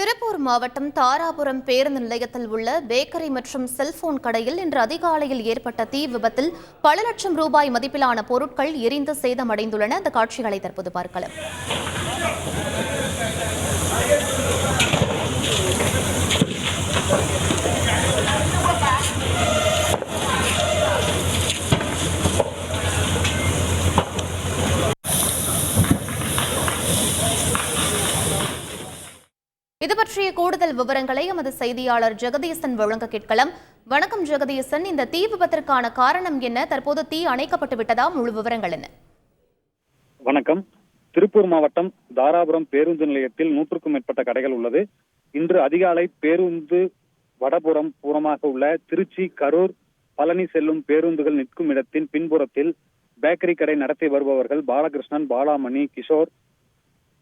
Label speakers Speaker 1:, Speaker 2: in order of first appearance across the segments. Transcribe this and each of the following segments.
Speaker 1: திருப்பூர் மாவட்டம் தாராபுரம் பேருந்து நிலையத்தில் உள்ள பேக்கரி மற்றும் செல்போன் கடையில் இன்று அதிகாலையில் ஏற்பட்ட தீ விபத்தில் பல லட்சம் ரூபாய் மதிப்பிலான பொருட்கள் எரிந்து சேதமடைந்துள்ளன. அந்த காட்சிகளை தற்போது பார்க்கலாம். இது பற்றிய கூடுதல் விவரங்களை எமது செய்தியாளர் ஜெகதீசன் வழங்க கேட்கலாம். வணக்கம் ஜெகதீசன், இந்த தீ விபத்திற்கான காரணம் என்ன? தற்போது தீ அணைக்கப்பட்டு விட்டதா? முழு விவரங்கள் என்ன?
Speaker 2: வணக்கம். திருப்பூர் மாவட்டம் தாராபுரம் பேருந்து நிலையத்தில் 100க்கும் மேற்பட்ட கடைகள் உள்ளது. இன்று அதிகாலை பேருந்து வடபுறம் புறமாக உள்ள திருச்சி, கரூர், பழனி செல்லும் பேருந்துகள் நிற்கும் இடத்தின் பின்புறத்தில் பேக்கரி கடை நடத்தி வருபவர்கள் பாலகிருஷ்ணன், பாலாமணி, கிஷோர்,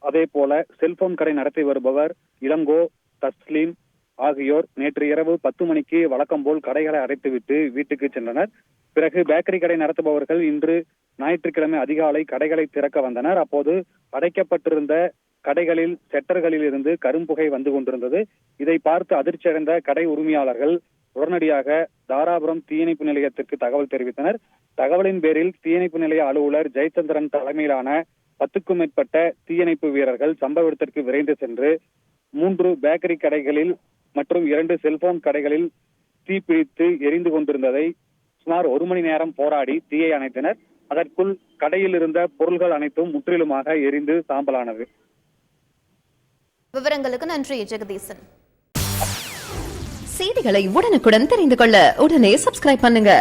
Speaker 2: அதே போல செல்போன் கடை நடத்தி வருபவர் இளங்கோ, தஸ்லீம் ஆகியோர் நேற்று இரவு 10 மணிக்கு வழக்கம் போல் கடைகளை அடைத்துவிட்டு வீட்டுக்கு சென்றனர். பிறகு பேக்கரி கடை நடத்துபவர்கள் இன்று ஞாயிற்றுக்கிழமை அதிகாலை கடைகளை திறக்க வந்தனர். அப்போது அடைக்கப்பட்டிருந்த கடைகளில் செட்டர்களில் இருந்து கரும்புகை வந்து கொண்டிருந்தது. இதை பார்த்து அதிர்ச்சியடைந்த கடை உரிமையாளர்கள் உடனடியாக தாராபுரம் தீயணைப்பு நிலையத்திற்கு தகவல் தெரிவித்தனர். தகவலின் பேரில் தீயணைப்பு நிலைய அலுவலர் ஜெயச்சந்திரன் தலைமையிலான 10க்கும் மேற்பட்ட தீயணைப்பு வீரர்கள் சம்பவ இடத்திற்கு விரைந்து சென்று 3 பேக்கரி கடைகளில் மற்றும் 2 செல்போன் கடைகளில் தீப்பிடித்து எரிந்து கொண்டிருந்ததை சுமார் 1 மணி நேரம் போராடி தீயை அணைத்தனர். அதற்குள் கடையில் இருந்த பொருள்கள் அனைத்தும் முற்றிலுமாக எரிந்து சாம்பலானது.
Speaker 1: விவரங்களுக்கு நன்றி ஜெகதீசன்.
Speaker 3: செய்திகளை உடனுக்குடன் தெரிந்து கொள்ள உடனே சப்ஸ்கிரைப் பண்ணுங்க.